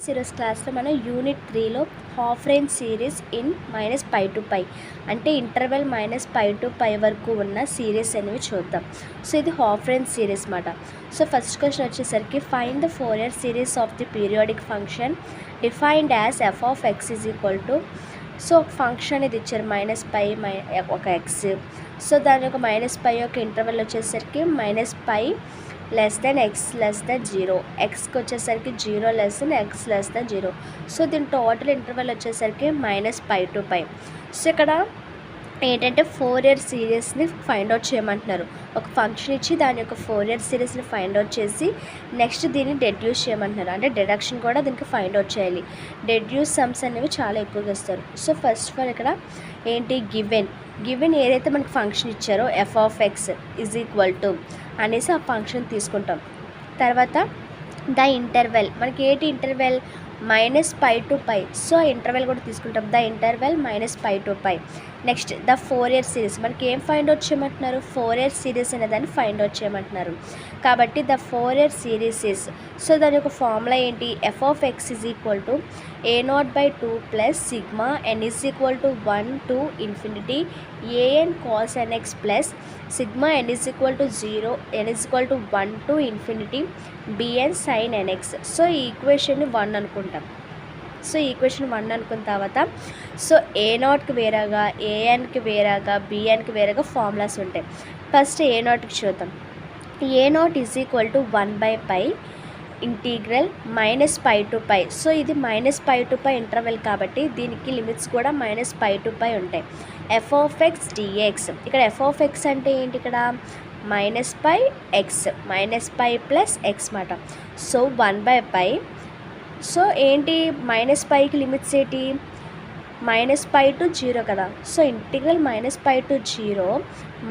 Series క్లాస్లో మనం unit 3లో half range series in -π to π అంటే ఇంటర్వెల్ -π to π వరకు ఉన్న సిరీస్ అనేవి చూద్దాం. సో ఇది హాఫ్ రేంజ్ సిరీస్ మాట. సో ఫస్ట్ క్వశ్చన్ వచ్చేసరికి find the Fourier series of the periodic function defined as f(x) so ఒక ఫంక్షన్ ఇది ఇచ్చారు -π ఒక x. సో దాని యొక్క -π యొక్క ఇంటర్వెల్ వచ్చేసరికి -π x 0, ఎక్స్కి వచ్చేసరికి 0 x>0. సో దీని టోటల్ ఇంటర్వెల్ వచ్చేసరికి -π to π. సో ఇక్కడ ఏంటంటే ఫోరియర్ సిరీస్ని ఫైండ్ అవుట్ చేయమంటున్నారు. ఒక ఫంక్షన్ ఇచ్చి దాని యొక్క ఫోరియర్ సిరీస్ని ఫైండ్ అవుట్ చేసి నెక్స్ట్ దీన్ని డెడ్యూస్ చేయమంటున్నారు. అంటే డిడక్షన్ కూడా దీనికి ఫైండ్ అవుట్ చేయాలి. డెడ్యూస్ సమ్స్ అనేవి చాలా ఎక్కువగా ఇస్తారు. సో ఫస్ట్ ఆఫ్ ఆల్ ఇక్కడ ఏంటి గివెన్ ఏదైతే మనకి ఫంక్షన్ ఇచ్చారో f(x) అనేసి ఆ ఫంక్షన్ తీసుకుంటాం. తర్వాత ద ఇంటర్వెల్ మనకి ఏంటి ఇంటర్వెల్ -π to π. సో ఇంటర్వెల్ కూడా తీసుకుంటాం. The interval -π to π. Next the Fourier series మనకి ఏం ఫైండ్ అవుట్ చేయమంటున్నారు, ఫోరియర్ సిరీస్ అనే దాన్ని ఫైండ్ అవుట్ చేయమంటున్నారు. కాబట్టి the Fourier series is, so దాని యొక్క ఫార్ములా ఏంటి, f(x) a02 plus sigma n = 1 to ∞ an cos nx plus sigma n = 0 n = 1 to ∞ bn sin nx. So ఈ ఈక్వేషన్ని 1 అనుకుంటాం. సో ఈక్వేషన్ 1 అనుకున్న తర్వాత సో a0కి వేరేగా an కి వేరేగా bnకి వేరేగా ఫార్ములాస్ ఉంటాయి. ఫస్ట్ a0కి చూద్దాం. a0 = 1/π integral -π to π. సో ఇది -π to π ఇంటర్వెల్ కాబట్టి దీనికి లిమిట్స్ కూడా -π to π ఉంటాయి. f(x) dx, ఇక్కడ f(x) అంటే ఏంటి, ఇక్కడ -π ప్లస్ x మాట. సో 1/π. సో ఏంటి -πకి లిమిట్స్ ఏంటి, -π to 0 కదా. So integral -π to 0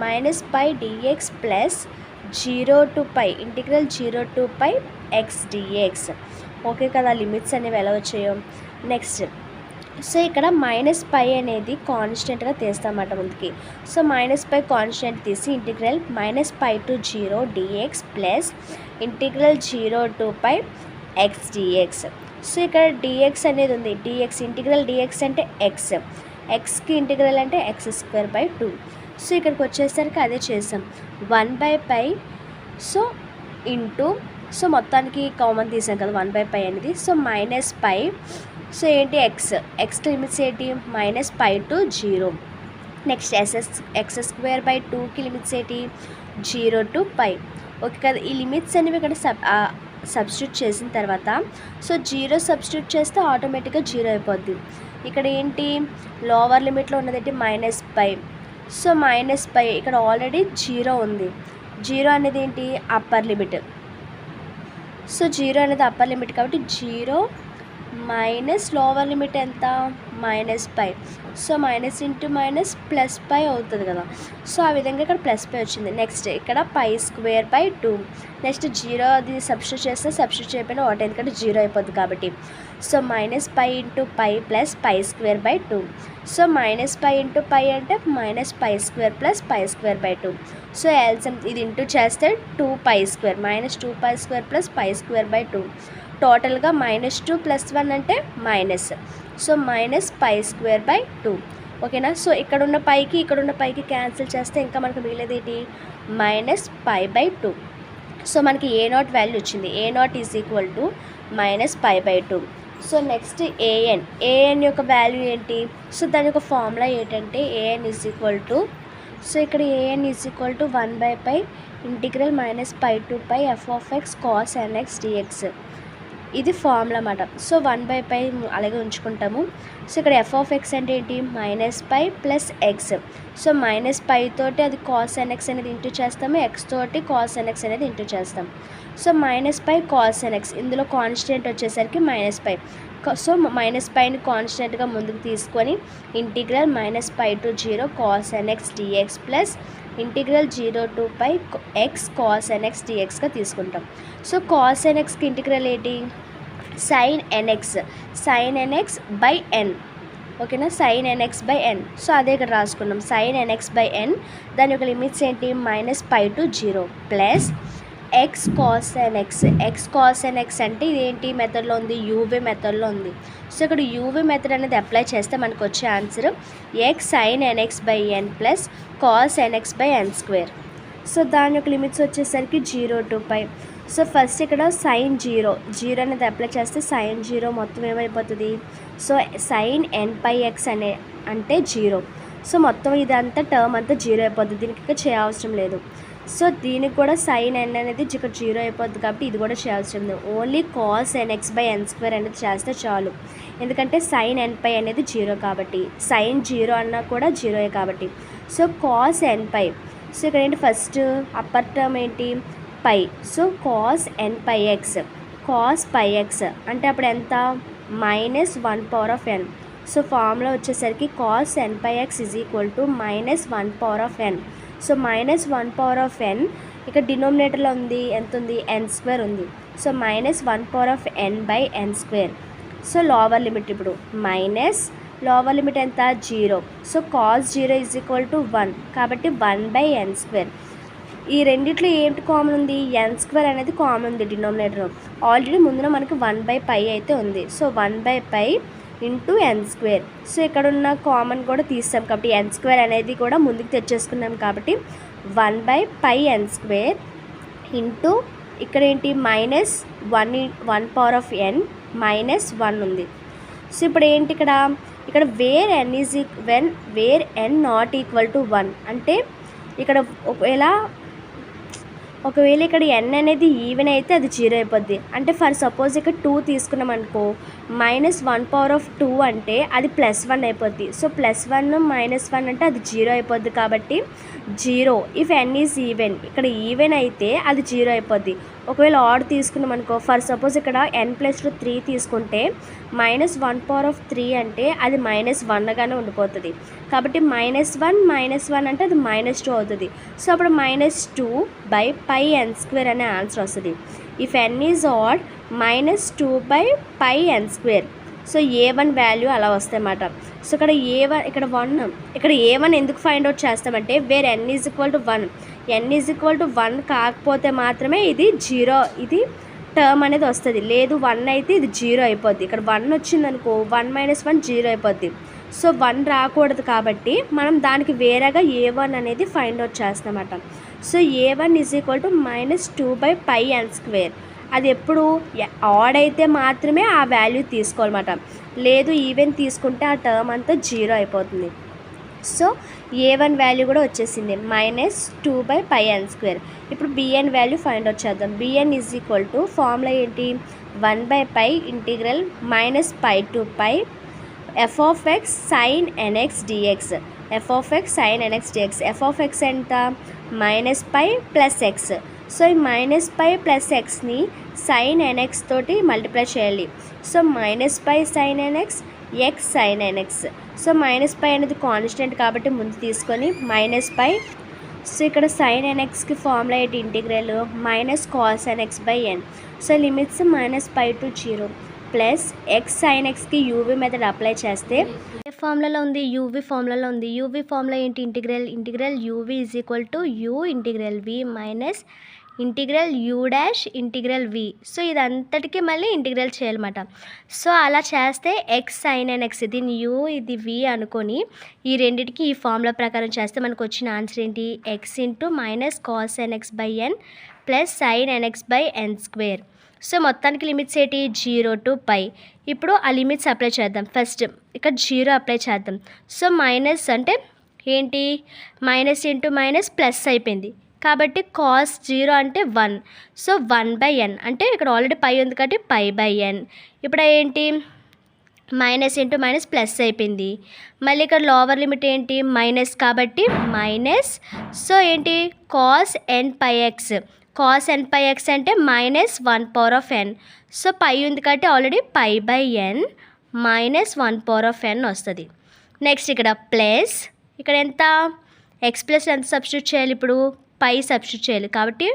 -π dx plus 0 to π integral 0 to π x dx. Okay కదా, లిమిట్స్ అనేవి ఎలా వచ్చాయో. నెక్స్ట్ సో ఇక్కడ -π అనేది కాన్స్టెంట్గా తీస్తామన్నమాట ముందుకి. సో -π కాన్స్టెంట్ తీసి integral -π to 0 dx plus integral 0 to π x dx. So ఇక్కడ dx అనేది ఉంది, dx ఇంటిగ్రల్ dx అంటే xకి ఇంటిగ్రల్ అంటే x²/2. సో ఇక్కడికి వచ్చేసరికి అదే చేసాం 1/π. సో ఇంటూ, సో మొత్తానికి కామన్ తీసాం కదా 1/π అనేది. సో -π, సో ఏంటి x లిమిట్స్ ఏంటి -π to 0. నెక్స్ట్ x²/2కి లిమిట్స్ ఏంటి 0 to π. ఓకే కదా, ఈ లిమిట్స్ అనేవి ఇక్కడ సబ్స్టిట్యూట్ చేసిన తర్వాత సో 0 సబ్స్టిట్యూట్ చేస్తే ఆటోమేటిక్గా 0 అయిపోద్ది. ఇక్కడ ఏంటి లోవర్ లిమిట్లో ఉన్నది -π. సో -π ఇక్కడ ఆల్రెడీ 0 ఉంది. 0 అనేది ఏంటి అప్పర్ లిమిట్. సో 0 అనేది అప్పర్ లిమిట్ కాబట్టి 0 మైనస్ లోవర్ లిమిట్ ఎంత -π. సో -+π అవుతుంది కదా. సో ఆ విధంగా ఇక్కడ +π వచ్చింది. నెక్స్ట్ ఇక్కడ π²/2. నెక్స్ట్ 0 అది సబ్స్టిట్యూట్ చేస్తే సబ్స్టిట్యూట్ చేయకపోయినా ఒకటి, ఎందుకంటే 0 అయిపోద్ది కాబట్టి. So -π × π plus π²/2. సో -π × π అంటే -π² ప్లస్ π²/2. సో ఎల్సిఎం ఇది ఇంటూ చేస్తే 2π² -2π² ప్లస్ π²/2. టోటల్గా -2 + 1 అంటే మైనస్. సో -π²/2. ఓకేనా. సో ఇక్కడున్న పైకి ఇక్కడున్న పైకి క్యాన్సిల్ చేస్తే ఇంకా మనకు మిగిలేది ఏంటి -π/2. సో మనకి a0 వాల్యూ వచ్చింది, a0 -π/2. సో నెక్స్ట్ an యొక్క వాల్యూ ఏంటి, సో దాని యొక్క ఫార్ములా ఏంటంటే an సో ఇక్కడ an 1/π integral -π to π f(x) cos nx dx. ఇది ఫార్ములా అన్నమాట. సో 1/π అలాగే ఉంచుకుంటాము. సో ఇక్కడ f(x) అంటే ఏంటి -π ప్లస్ x. సో -π తోటి అది cos nx అనేది ఇంటూ చేస్తాము, x తోటి cos nx అనేది ఇంటూ చేస్తాం. సో -π cos nx, ఇందులో కాన్స్టెంట్ వచ్చేసరికి -π. సో -πని కాన్స్టెంట్గా ముందుకు తీసుకొని integral -π to 0 cos nx dx plus integral 0 to π x cos nx dxగా తీసుకుంటాం. సో cos nxకి ఇంటిగ్రల్ ఏంటి sin nx/n. ఓకేనా, sin nx/n. సో అదే ఇక్కడ రాసుకున్నాం sin nx/n. దాని యొక్క లిమిట్స్ ఏంటి -π to 0 plus x cos n x అంటే ఇదేంటి మెథడ్లో ఉంది, యూవీ మెథడ్లో ఉంది. సో ఇక్కడ యూవీ మెథడ్ అనేది అప్లై చేస్తే మనకు వచ్చే answer x sine n x by n plus cos n x by n square. So దాని యొక్క లిమిట్స్ వచ్చేసరికి 0 to π. సో ఫస్ట్ ఇక్కడ సైన్ జీరో అనేది అప్లై చేస్తే సైన్ 0 మొత్తం ఏమైపోతుంది, so sine n pi x అంటే 0. సో మొత్తం ఇదంతా టర్మ్ అంతా 0 అయిపోతుంది, దీనికి ఇక్కడ చేయవసరం లేదు. సో దీనికి కూడా సైన్ ఎన్ అనేది ఇక్కడ 0 అయిపోతుంది కాబట్టి ఇది కూడా చేయాల్సిన లేదు. Only cos n x by n square అనేది చేస్తే చాలు, ఎందుకంటే సైన్ ఎన్ పై అనేది 0 కాబట్టి, సైన్ 0 అన్నా కూడా 0 కాబట్టి. So cos n pi, so ఇక్కడ ఏంటి ఫస్ట్ అప్పర్ టర్మ్ ఏంటి pi, so cos n pi x, cos pi x అంటే అప్పుడు ఎంత -1/n. సో ఫార్ములా వచ్చేసరికి cos n pi x is equal to -1/n. So -1/n ఇక్కడ డినోమినేటర్లో ఉంది, ఎంత ఉంది, n స్క్వేర్ ఉంది. So -1/n by n square. So lower limit ఇప్పుడు మైనస్ లోవర్ లిమిట్ ఎంత 0. So cos 0 is equal to 1 కాబట్టి 1/n స్క్వేర్. ఈ రెండిట్లో ఏంటి కామన్ ఉంది, ఎన్ స్క్వేర్ అనేది కామన్ ఉంది డినోమినేటర్. ఆల్రెడీ ముందున మనకి 1/π అయితే ఉంది. సో 1/π ఇంటూ ఎన్ స్క్వేర్. సో ఇక్కడ ఉన్న కామన్ కూడా తీస్తాం కాబట్టి ఎన్ స్క్వేర్ అనేది కూడా ముందుకు తెచ్చేసుకున్నాం కాబట్టి 1/πn స్క్వేర్ ఇంటూ ఇక్కడ ఏంటి -1/n -1 ఉంది. సో ఇప్పుడు ఏంటి ఇక్కడ where n not equal to 1 అంటే ఇక్కడ ఒకవేళ ఇక్కడ n అనేది ఈవెన్ అయితే అది 0 అయిపోద్ది. అంటే ఫర్ సపోజ్ ఇక్కడ 2 తీసుకున్నాం అనుకో, -1/2 అంటే అది +1 అయిపోద్ది. సో +1 -1 అంటే అది 0 అయిపోద్ది కాబట్టి 0. ఇఫ్ n ఈజ్ ఈవెన్, ఇక్కడ ఈవెన్ అయితే అది 0 అయిపోద్ది. ఒకవేళ ఆడ్ తీసుకున్నాం అనుకో, ఫర్ సపోజ్ ఇక్కడ n+3 తీసుకుంటే -1/3 అంటే అది -1గానే ఉండిపోతుంది కాబట్టి -1 అంటే అది -2 అవుతుంది. సో అప్పుడు -2/πn స్క్వేర్ అనే ఆన్సర్ వస్తుంది. If n is odd -2/πn square. So a1 value అలా వస్తాయన్నమాట. సో ఇక్కడ a1 ఎందుకు ఫైండ్ అవుట్ చేస్తామంటే where n is equal to 1, n is equal to 1 కాకపోతే మాత్రమే ఇది 0 ఇది టర్మ్ అనేది వస్తుంది. లేదు 1 అయితే ఇది 0 అయిపోద్ది. ఇక్కడ 1 వచ్చిందనుకో 1 - 1 0 అయిపోద్ది. సో 1 రాకూడదు కాబట్టి మనం దానికి వేరేగా a1 అనేది ఫైండ్ అవుట్ చేస్తామన్నమాట. So a1 is equal to -2/πn square. అది ఎప్పుడు ఆడ్ అయితే మాత్రమే ఆ వాల్యూ తీసుకోవాలన్నమాట, లేదు ఈవెన్ తీసుకుంటే ఆ టర్మ్ అంతా 0 అయిపోతుంది. సో a1 వాల్యూ కూడా వచ్చేసింది -2/πn స్క్వేర్. ఇప్పుడు bn వాల్యూ ఫైండ్ అవుట్ చేద్దాం. bn is equal to formula ఏంటి 1/π integral -π to π f(x sin nx dx), f(x sin nx dx). f(x) ఎంత -π ప్లస్ x. సో ఈ -π ప్లస్ ఎక్స్ని sin nx తోటి మల్టిప్లై చేయాలి. So -π sin nx x sin nx. So -π అనేది కాన్స్టెంట్ కాబట్టి ముందు తీసుకొని -π. సో ఇక్కడ sin nxకి ఫార్ములా ఏంటి integral -cos nx by n. So limits -π to 0 plus x sin xకి యూవీ మెథడ్ అప్లై చేస్తే ఏ ఫార్ములాలో ఉంది, యూవీ ఫార్ములాలో ఉంది. యూవీ ఫార్ములా ఏంటి integral UV is equal to u integral v minus integral u dash integral v. So ఇదంతటికి మళ్ళీ ఇంటిగ్రల్ చేయాలన్నమాట. సో అలా చేస్తే x sin nx, దీన్ని u ఇది v అనుకొని ఈ రెండింటికి ఈ ఫార్ములా ప్రకారం చేస్తే మనకు వచ్చిన ఆన్సర్ ఏంటి x into -cos nx by n plus sin nx by n square. So మొత్తానికి లిమిట్స్ ఏంటి 0 to π. ఇప్పుడు ఆ లిమిట్స్ అప్లై చేద్దాం. ఫస్ట్ ఇక్కడ 0 అప్లై చేద్దాం. సో మైనస్ అంటే ఏంటి మైనస్ ఇంటూ మైనస్ ప్లస్ అయిపోయింది కాబట్టి cos 0 అంటే 1. సో 1/n అంటే ఇక్కడ ఆల్రెడీ పై ఉంది కాబట్టి π/n. ఇప్పుడు ఏంటి మైనస్ ఇంటూ మైనస్ ప్లస్ అయిపోయింది. మళ్ళీ ఇక్కడ లోవర్ లిమిట్ ఏంటి మైనస్ కాబట్టి మైనస్. సో ఏంటి cos nπx, cos nπx అంటే -1/n. సో పై ఉంది కాబట్టి ఆల్రెడీ π/n -1/n వస్తుంది. నెక్స్ట్ ఇక్కడ ప్లస్ ఇక్కడ ఎంత x ప్లస్ ఎంత సబ్స్టిట్యూట్ చేయాలి, ఇప్పుడు పై సబ్స్టిట్యూట్ చేయాలి కాబట్టి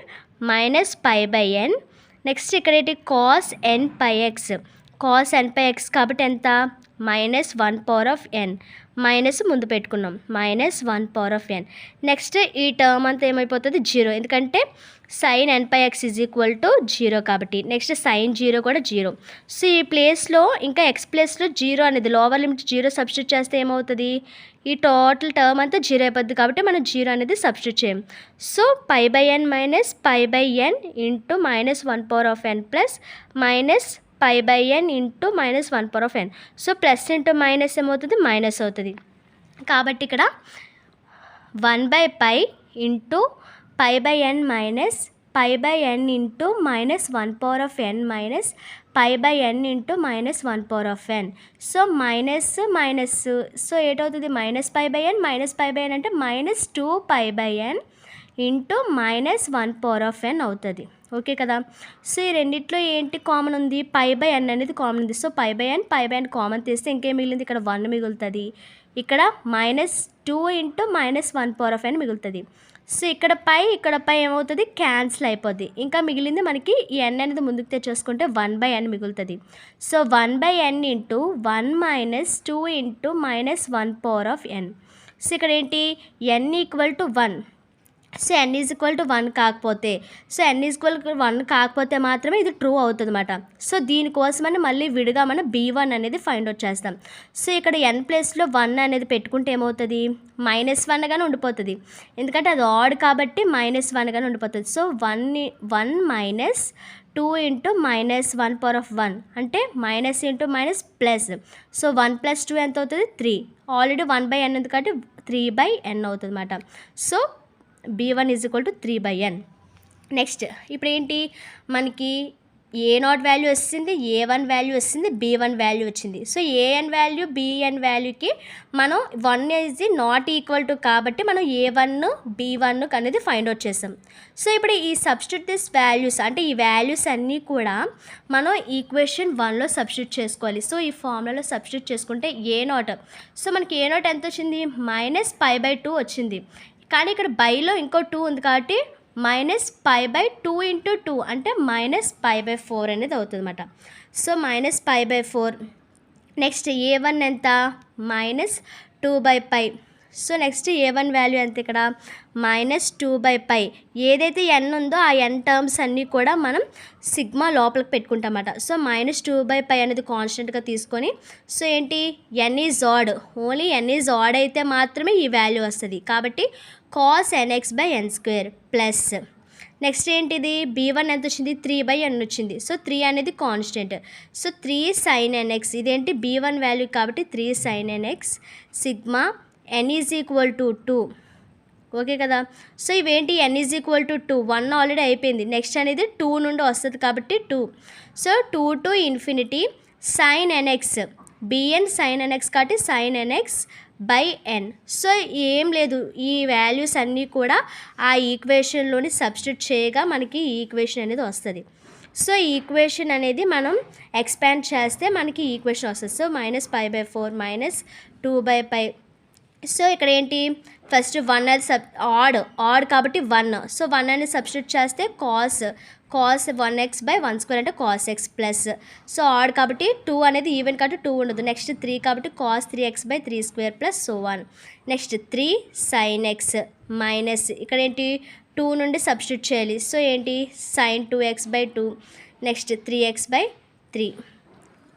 -π/n. నెక్స్ట్ ఇక్కడ ఏంటి cos nπx, cos n by x కాబట్టి ఎంత -1/n మైనస్ ముందు పెట్టుకున్నాం -1/n. నెక్స్ట్ ఈ టర్మ్ అంతా ఏమైపోతుంది 0 ఎందుకంటే sin n బై ఎక్స్ =0 కాబట్టి. నెక్స్ట్ sin 0 కూడా 0. సో ఈ ప్లేస్లో ఇంకా ఎక్స్ ప్లేస్లో 0 అనేది లోవర్ లిమిట్ 0 సబ్స్టిట్యూట్ చేస్తే ఏమవుతుంది ఈ టోటల్ టర్మ్ అంతా 0 అయిపోద్ది కాబట్టి మనం 0 అనేది సబ్స్టిట్యూట్ చేయం. So π/n minus π/n into -1/n plus -π/n into -1/n. So plus into minus ఏమవుతుంది మైనస్ అవుతుంది కాబట్టి ఇక్కడ 1/π into π/n minus π/n into -1/n minus π/n into -1/n. So minus minus so ఏటవుతుంది -π/n అంటే -2π/n into -1/n అవుతుంది. Okay కదా. So ఈ రెండిట్లో ఏంటి కామన్ ఉంది π/n అనేది కామన్ ఉంది. సో π/n కామన్ తీస్తే ఇంకేం మిగిలింది ఇక్కడ 1 మిగులుతుంది, ఇక్కడ -2 ఇంటూ -1/n మిగులుతుంది. సో ఇక్కడ పై ఏమవుతుంది క్యాన్సిల్ అయిపోద్ది, ఇంకా మిగిలింది మనకి ఈ n అనేది ముందుకు తెచ్చేసుకుంటే 1/n మిగులుతుంది. So 1/n into 1 - 2 into -1/n. So ఇక్కడ ఏంటి n = 1. సో n = 1 కాకపోతే n = 1 కాకపోతే మాత్రమే ఇది ట్రూ అవుతుంది అన్నమాట. సో దీనికోసమని మళ్ళీ విడిగా మనం b1 అనేది ఫైండ్ అవుట్ చేస్తాం. సో ఇక్కడ n ప్లేస్లో 1 అనేది పెట్టుకుంటే ఏమవుతుంది -1గానే ఉండిపోతుంది, ఎందుకంటే అది ఆడ్ కాబట్టి -1గానే ఉండిపోతుంది. సో 1 - 2 ఇంటూ -1/1 అంటే minus into minus plus. So 1 + 2 ఎంత అవుతుంది 3. ఆల్రెడీ 1/n ఉంది కాబట్టి 3/n అవుతుంది అన్నమాట. So b1 = 3/n. నెక్స్ట్ ఇప్పుడు ఏంటి మనకి a0 వాల్యూ వచ్చింది, a1 వాల్యూ వచ్చింది, b1 వాల్యూ వచ్చింది. సో an వాల్యూ bn వాల్యూకి మనం 1 ఈజ్ నాట్ ఈక్వల్ టు కాబట్టి మనం a1 b1 అనేది ఫైండ్ అవుట్ చేసాం. సో ఇప్పుడు ఈ సబ్స్టిట్యూట్ దిస్ వాల్యూస్ అంటే ఈ వాల్యూస్ అన్నీ కూడా మనం ఈక్వేషన్ 1లో సబ్స్టిట్యూట్ చేసుకోవాలి. సో ఈ ఫార్ములాలో సబ్స్టిట్యూట్ చేసుకుంటే a0 సో మనకి a0 ఎంత వచ్చింది -π/2 వచ్చింది, కానీ ఇక్కడ బైలో ఇంకో 2 ఉంది కాబట్టి -π/2 ఇంటూ 2 అంటే -π/4 అనేది అవుతుంది అన్నమాట. సో -π/4. నెక్స్ట్ a1 ఎంత -2/π. సో నెక్స్ట్ a1 వాల్యూ ఎంత ఇక్కడ -2/π. ఏదైతే n ఉందో ఆ n టర్మ్స్ అన్నీ కూడా మనం సిగ్మా లోపలికి పెట్టుకుంటాం అన్నమాట. సో -2/π అనేది కాన్స్టెంట్గా తీసుకొని సో ఏంటి n is add, only n is add అయితే మాత్రమే ఈ వాల్యూ వస్తుంది కాబట్టి cos nx/n² ప్లస్ నెక్స్ట్ ఏంటిది b1 ఎంత వచ్చింది 3/n వచ్చింది. సో 3 అనేది కాన్స్టెంట్. సో 3 sin nx ఇదేంటి b1 వాల్యూ కాబట్టి 3 sin nx sigma n = 2. Okay కదా. సో ఇవేంటి n = 2, 1 ఆల్రెడీ అయిపోయింది, నెక్స్ట్ అనేది 2 నుండి వస్తుంది కాబట్టి 2. So 2 to ∞ sin nx bn sin nx కాబట్టి sin nx/n. సో ఏం లేదు ఈ వాల్యూస్ అన్నీ కూడా ఆ ఈక్వేషన్లోని సబ్స్టిట్యూట్ చేయగా మనకి ఈ ఈక్వేషన్ అనేది వస్తుంది. సో ఈ ఈక్వేషన్ అనేది మనం ఎక్స్పాండ్ చేస్తే మనకి ఈక్వేషన్ వస్తుంది. సో -π/4 -2/π. సో ఇక్కడ ఏంటి ఫస్ట్ 1 అది ఆడ్ కాబట్టి 1. సో 1 అనేది సబ్స్టిట్యూట్ చేస్తే cos 1x/1² అంటే cos x plus. So odd కాబట్టి 2 అనేది ఈవెన్ కాబట్టి 2 ఉండదు. నెక్స్ట్ 3 కాబట్టి cos 3x/3² plus so 1. Next 3 sin x minus ఇక్కడ ఏంటి 2 నుండి సబ్స్టిట్యూట్ చేయాలి. సో ఏంటి sin 2x/2 next 3x/3.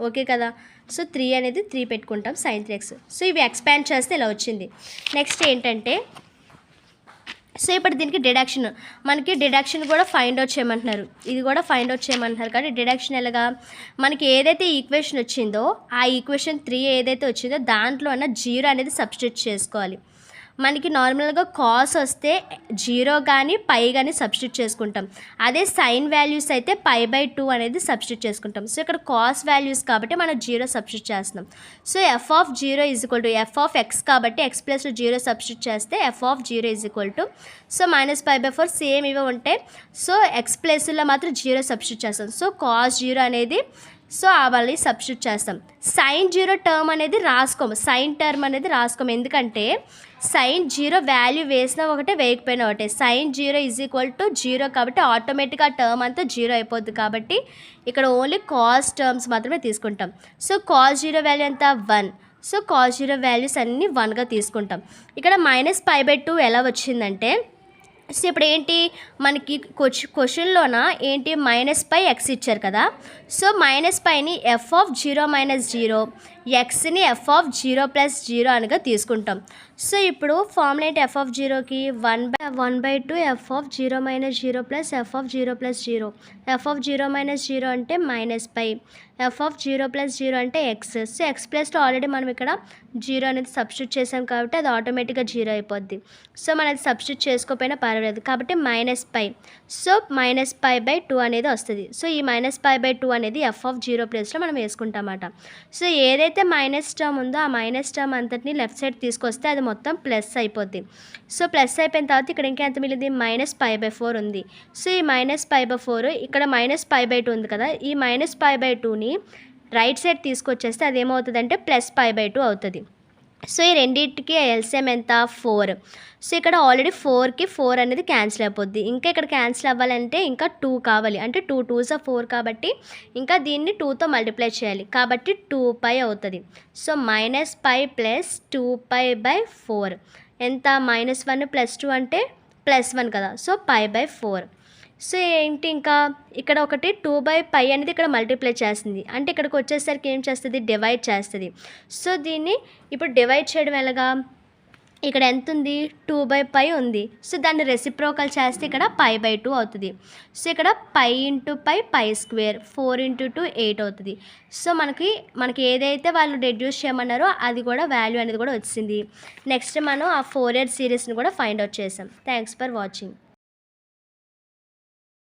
Okay కదా. సో 3 అనేది 3 పెట్టుకుంటాం sin 3x. సో ఇవి ఎక్స్పాండ్ చేస్తే ఇలా వచ్చింది. నెక్స్ట్ ఏంటంటే సో ఇప్పుడు దీనికి మనకి డిడక్షన్ కూడా ఫైండ్ అవుట్ చేయమంటున్నారు, ఇది కూడా ఫైండ్ అవుట్ చేయమంటున్నారు. కానీ డిడక్షన్ ఎలాగా మనకి ఏదైతే ఈక్వేషన్ వచ్చిందో ఆ ఈక్వేషన్ 3 ఏదైతే వచ్చిందో దాంట్లో అన్న 0 అనేది సబ్స్టిట్యూట్ చేసుకోవాలి. మనకి నార్మల్గా కాస్ వస్తే 0 కానీ π కానీ సబ్స్టిట్యూట్ చేసుకుంటాం, అదే సైన్ వాల్యూస్ అయితే π/2 అనేది సబ్స్టిట్యూట్ చేసుకుంటాం. సో ఇక్కడ కాస్ వాల్యూస్ కాబట్టి మనం 0 సబ్స్టిట్యూట్ చేస్తున్నాం. సో f(0) = f(x) కాబట్టి x ప్లస్ 0 సబ్స్టిట్యూట్ చేస్తే f(0) సో -π/4 సేమ్ ఇవే ఉంటాయి. సో x ప్లస్లో మాత్రం 0 సబ్స్టిట్యూట్ చేస్తాం. సో cos 0 అనేది సో ఆ వాళ్ళని సబ్స్టిట్యూట్ చేస్తాం. సైన్ 0 టర్మ్ అనేది రాసుకోము, సైన్ టర్మ్ అనేది రాసుకోము. ఎందుకంటే సైన్ 0 వాల్యూ వేసినా ఒకటే, వేయకపోయినా ఒకటే. సైన్ 0 = 0 కాబట్టి ఆటోమేటిక్గా ఆ టర్మ్ అంతా 0 అయిపోద్ది. కాబట్టి ఇక్కడ ఓన్లీ కాస్ టర్మ్స్ మాత్రమే తీసుకుంటాం. సో కాస్ 0 వాల్యూ ఎంత 1. సో కాస్ 0 వాల్యూస్ అన్నీ 1గా తీసుకుంటాం. ఇక్కడ -π/2 ఎలా వచ్చిందంటే, సో ఇప్పుడు ఏంటి మనకి క్వశ్చన్లోన ఏంటి -π(x) ఇచ్చారు కదా. సో -πని f(0 - 0), xని f(0 + 0) అనగా తీసుకుంటాం. సో ఇప్పుడు ఫార్ములా ఏంటి f(0)కి 1/2 f(0 - 0) + f(0 + 0). f(0 - 0) అంటే -π, f(0 + 0) అంటే x. సో x ప్లస్లో ఆల్రెడీ మనం ఇక్కడ 0 అనేది సబ్స్టిట్యూట్ చేసాం కాబట్టి అది ఆటోమేటిక్గా 0 అయిపోద్ది. సో మనం సబ్స్టిట్యూట్ చేసుకోకపోయినా పర్వాలేదు కాబట్టి -π. సో -π/2 అనేది వస్తుంది. సో ఈ -π/2 అనేది f(0) ప్లేస్లో మనం వేసుకుంటామన్నమాట. సో ఏదైతే మైనస్ టర్మ్ ఉందో ఆ మైనస్ టర్మ్ అంతటిని లెఫ్ట్ సైడ్ తీసుకొస్తే అది మొత్తం ప్లస్ అయిపోద్ది. సో ప్లస్ అయిపోయిన తర్వాత ఇక్కడ ఇంకా ఎంత మిగిలింది, -π/4 ఉంది. సో ఈ -π/4 ఇక్కడ -π/2 ఉంది కదా, ఈ -π/2ని రైట్ సైడ్ తీసుకొచ్చేస్తే అది ఏమవుతుందంటే +π/2 అవుతుంది. సో ఈ రెండింటికి ఎల్సిఎం ఎంత 4. సో ఇక్కడ ఆల్రెడీ 4కి 4 అనేది క్యాన్సిల్ అయిపోద్ది. ఇంకా ఇక్కడ క్యాన్సిల్ అవ్వాలంటే ఇంకా 2 కావాలి, అంటే 2 2s 4 కాబట్టి ఇంకా దీన్ని 2తో మల్టిప్లై చేయాలి కాబట్టి 2π అవుతుంది. సో -π + 2π/4 ఎంత, -1 + 2 అంటే +1 కదా. సో π/4. సో ఏంటి ఇంకా ఇక్కడ ఒకటి 2/π అనేది ఇక్కడ మల్టిప్లై చేస్తుంది, అంటే ఇక్కడికి వచ్చేసరికి ఏం చేస్తుంది, డివైడ్ చేస్తుంది. సో దీన్ని ఇప్పుడు డివైడ్ చేయడం ఎలాగా, ఇక్కడ ఎంత ఉంది 2/π ఉంది. సో దాన్ని రెసిప్రోకల్ చేస్తే ఇక్కడ π/2 అవుతుంది. సో ఇక్కడ π × π² 4 × 2 8 అవుతుంది. సో మనకి ఏదైతే వాళ్ళు రెడ్యూస్ చేయమన్నారో అది కూడా వాల్యూ అనేది కూడా వచ్చింది. నెక్స్ట్ మనం ఆ ఫోరియర్ సిరీస్ని కూడా ఫైండ్ అవుట్ చేసాం. Thanks for watching.